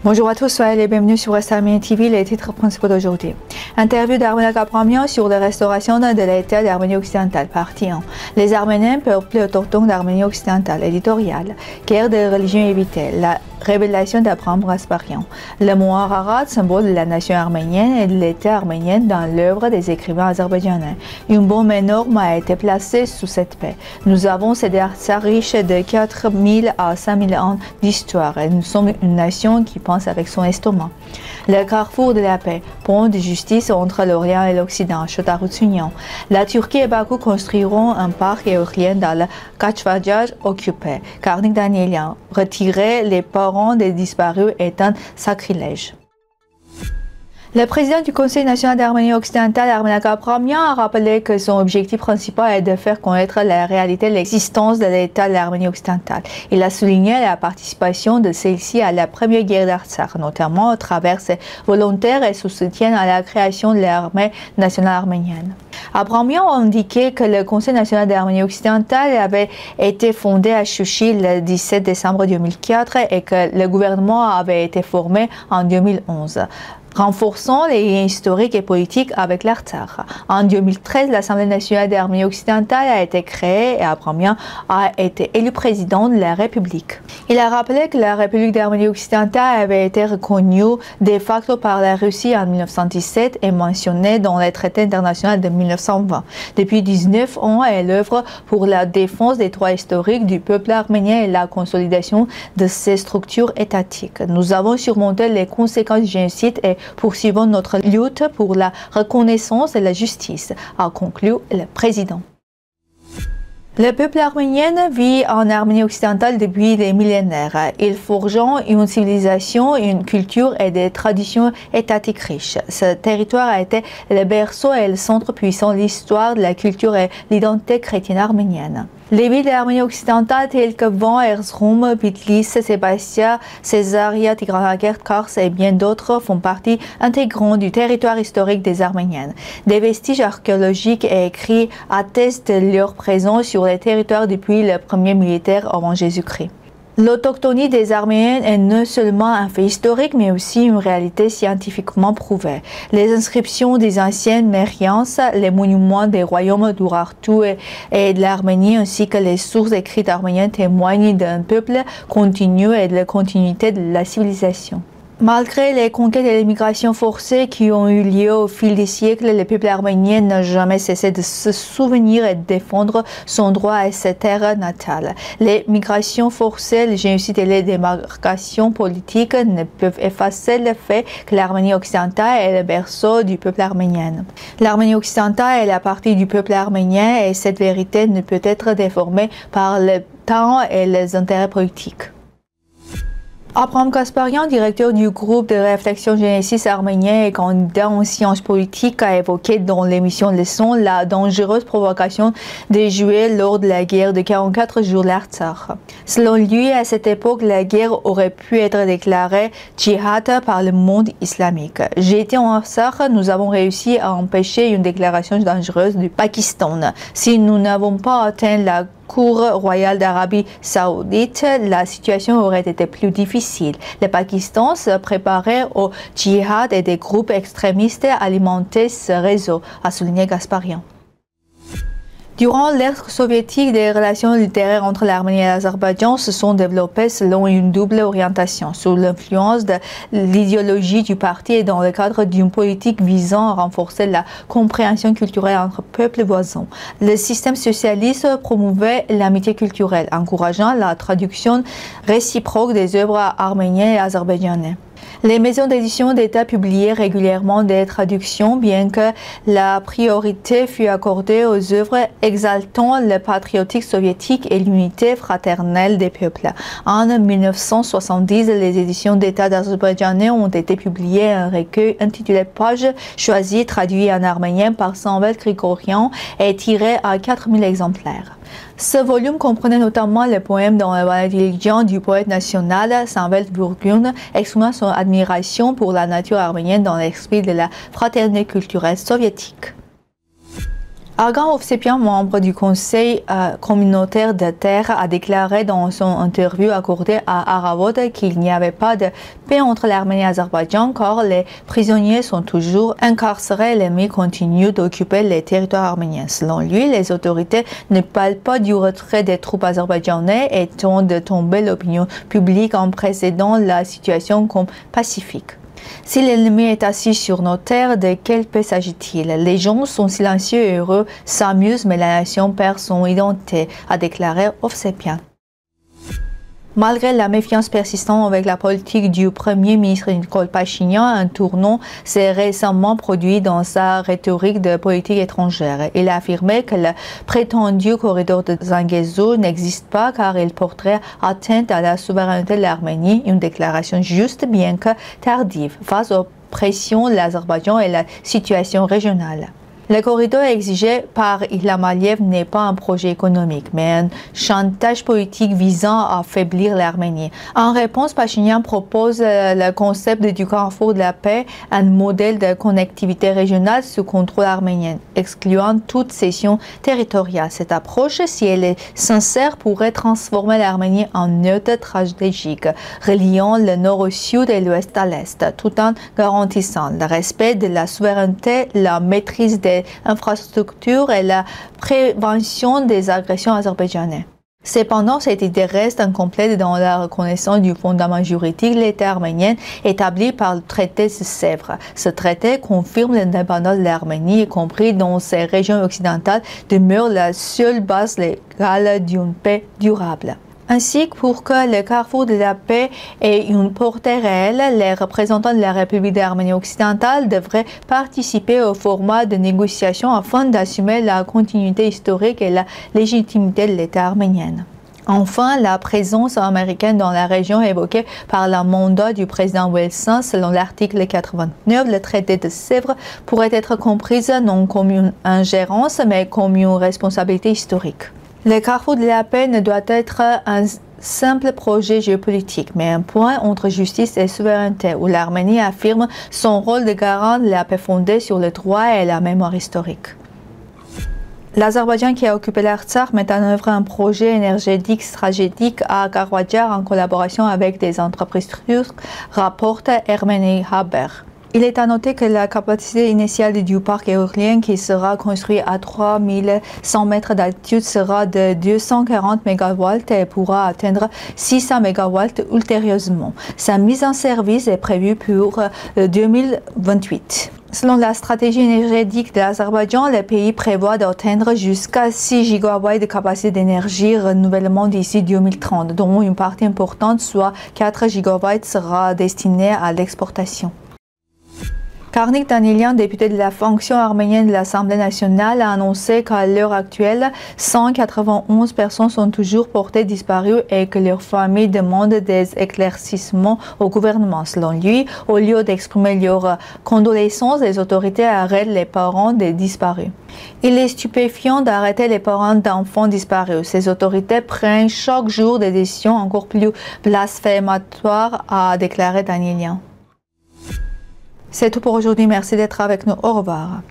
Bonjour à tous, soyez les bienvenus sur Est Arménien TV, les titres principaux d'aujourd'hui. Interview d'Arménia Kapramian sur la restauration de l'État d'Arménie occidentale, partie 1. Les Arméniens, peuple autochtone d'Arménie occidentale, éditorial. Guerre des religions évitées, la révélation d'Abraham Gasparian. Le mot ararat, symbole de la nation arménienne et de l'État arménien dans l'œuvre des écrivains azerbaïdjanais. Une bombe énorme a été placée sous cette paix. Nous avons ces artsakh riches de 4000 à 5000 ans d'histoire et nous sommes une nation qui pense avec son estomac. Le carrefour de la paix, pont de justice entre l'Orient et l'Occident, Chotarutsunyan. La Turquie et Bakou construiront un parc éolien dans le Kachvadjar occupé. Karnik Danielian, retirer les parents des disparus est un sacrilège. Le président du Conseil national d'Arménie occidentale, Arménia Kapramian, a rappelé que son objectif principal est de faire connaître la réalité de l'existence de l'État de l'Arménie occidentale. Il a souligné la participation de celle-ci à la première guerre d'Artsakh, notamment à travers ses volontaires et son soutien à la création de l'armée nationale arménienne. Abramian a indiqué que le Conseil national d'Arménie occidentale avait été fondé à Chouchi le 17 décembre 2004 et que le gouvernement avait été formé en 2011. Renforçant les liens historiques et politiques avec l'Artsakh. En 2013, l'Assemblée nationale d'Arménie occidentale a été créée et Abramian a été élu président de la République. Il a rappelé que la République d'Arménie occidentale avait été reconnue de facto par la Russie en 1917 et mentionnée dans les traités internationaux de 1920. Depuis 19 ans, elle œuvre pour la défense des droits historiques du peuple arménien et la consolidation de ses structures étatiques. Nous avons surmonté les conséquences du génocide et poursuivons notre lutte pour la reconnaissance et la justice, a conclu le président. Le peuple arménien vit en Arménie occidentale depuis des millénaires. Il forgeant une civilisation, une culture et des traditions étatiques riches. Ce territoire a été le berceau et le centre puissant de l'histoire, de la culture et l'identité chrétienne arménienne. Les villes d'Arménie occidentale telles que Van, Erzurum, Bitlis, Sébastia, Césaria, Tigranakert, Kars et bien d'autres font partie intégrante du territoire historique des Arméniennes. Des vestiges archéologiques et écrits attestent de leur présence sur les territoires depuis le premier millénaire avant Jésus-Christ. L'autochtonie des Arméniens est non seulement un fait historique, mais aussi une réalité scientifiquement prouvée. Les inscriptions des anciennes Mériens, les monuments des royaumes d'Urartu et de l'Arménie, ainsi que les sources écrites arméniennes témoignent d'un peuple continu et de la continuité de la civilisation. Malgré les conquêtes et les migrations forcées qui ont eu lieu au fil des siècles, le peuple arménien n'a jamais cessé de se souvenir et de défendre son droit à ses terres natales. Les migrations forcées, le génocide et les démarcations politiques ne peuvent effacer le fait que l'Arménie occidentale est le berceau du peuple arménien. L'Arménie occidentale est la partie du peuple arménien et cette vérité ne peut être déformée par le temps et les intérêts politiques. Abraham Gasparian, directeur du groupe de réflexion Genesis arménien et candidat en sciences politiques, a évoqué dans l'émission Leçon la dangereuse provocation des Juifs lors de la guerre de 44 jours d'Artsakh. Selon lui, à cette époque, la guerre aurait pu être déclarée djihad par le monde islamique. J'ai été en Artsakh, nous avons réussi à empêcher une déclaration dangereuse du Pakistan. Si nous n'avons pas atteint la Cour royale d'Arabie Saoudite, la situation aurait été plus difficile. Le Pakistan se préparait au djihad et des groupes extrémistes alimentaient ce réseau, a souligné Gasparian. Durant l'ère soviétique, des relations littéraires entre l'Arménie et l'Azerbaïdjan se sont développées selon une double orientation, sous l'influence de l'idéologie du parti et dans le cadre d'une politique visant à renforcer la compréhension culturelle entre peuples voisins. Le système socialiste promouvait l'amitié culturelle, encourageant la traduction réciproque des œuvres arméniennes et azerbaïdjanaises. Les maisons d'édition d'État publiaient régulièrement des traductions, bien que la priorité fût accordée aux œuvres exaltant le patriotisme soviétique et l'unité fraternelle des peuples. En 1970, les éditions d'État d'Azerbaïdjan ont été publiées un recueil intitulé Pages choisies, traduit en arménien par Samvel Grigorian et tiré à 4000 exemplaires. Ce volume comprenait notamment le poème dans le Valédiction du poète national Samvel Burgun, exprimant son admiration pour la nature arménienne dans l'esprit de la fraternité culturelle soviétique. Argan Hovsepian, membre du Conseil communautaire de terre, a déclaré dans son interview accordée à Aravot qu'il n'y avait pas de paix entre l'Arménie et l'Azerbaïdjan car les prisonniers sont toujours incarcérés et l'ennemi continue d'occuper les territoires arméniens. Selon lui, les autorités ne parlent pas du retrait des troupes azerbaïdjanais et tentent de tomber l'opinion publique en précédant la situation comme pacifique. Si l'ennemi est assis sur nos terres, de quelle paix s'agit-il? Les gens sont silencieux et heureux, s'amusent, mais la nation perd son identité, a déclaré Hovsepian. Malgré la méfiance persistante avec la politique du Premier ministre Nikol Pachinian, un tournant s'est récemment produit dans sa rhétorique de politique étrangère. Il a affirmé que le prétendu corridor de Zangezur n'existe pas car il porterait atteinte à la souveraineté de l'Arménie, une déclaration juste bien que tardive face aux pressions de l'Azerbaïdjan et la situation régionale. Le corridor exigé par Ilham Aliyev n'est pas un projet économique, mais un chantage politique visant à affaiblir l'Arménie. En réponse, Pachinian propose le concept du carrefour de la paix, un modèle de connectivité régionale sous contrôle arménien, excluant toute cession territoriale. Cette approche, si elle est sincère, pourrait transformer l'Arménie en nœud stratégique, reliant le nord au sud et l'ouest à l'est, tout en garantissant le respect de la souveraineté, la maîtrise des infrastructures et la prévention des agressions azerbaïdjanaises. Cependant, cette idée reste incomplète dans la reconnaissance du fondement juridique de l'État arménien établi par le traité de Sèvres. Ce traité confirme l'indépendance de l'Arménie, y compris dans ses régions occidentales, demeure la seule base légale d'une paix durable. Ainsi que pour que le carrefour de la paix ait une portée réelle, les représentants de la République d'Arménie occidentale devraient participer au format de négociation afin d'assumer la continuité historique et la légitimité de l'État arménien. Enfin, la présence américaine dans la région évoquée par le mandat du président Wilson selon l'article 89, le traité de Sèvres pourrait être comprise non comme une ingérence mais comme une responsabilité historique. Le carrefour de la paix ne doit être un simple projet géopolitique, mais un point entre justice et souveraineté, où l'Arménie affirme son rôle de garant de la paix fondée sur le droit et la mémoire historique. L'Azerbaïdjan qui a occupé l'Artsakh met en œuvre un projet énergétique stratégique à Karwadjar en collaboration avec des entreprises turques, rapporte Ermeni Haber. Il est à noter que la capacité initiale du parc éolien qui sera construit à 3100 mètres d'altitude sera de 240 MW et pourra atteindre 600 MW ultérieurement. Sa mise en service est prévue pour 2028. Selon la stratégie énergétique de l'Azerbaïdjan, le pays prévoit d'atteindre jusqu'à 6 GW de capacité d'énergie renouvellement d'ici 2030, dont une partie importante, soit 4 GW, sera destinée à l'exportation. Karnik Danilian, député de la fonction arménienne de l'Assemblée nationale, a annoncé qu'à l'heure actuelle, 191 personnes sont toujours portées disparues et que leurs familles demandent des éclaircissements au gouvernement. Selon lui, au lieu d'exprimer leurs condoléances, les autorités arrêtent les parents des disparus. Il est stupéfiant d'arrêter les parents d'enfants disparus. Ces autorités prennent chaque jour des décisions encore plus blasphématoires, a déclaré Danilian. C'est tout pour aujourd'hui. Merci d'être avec nous. Au revoir.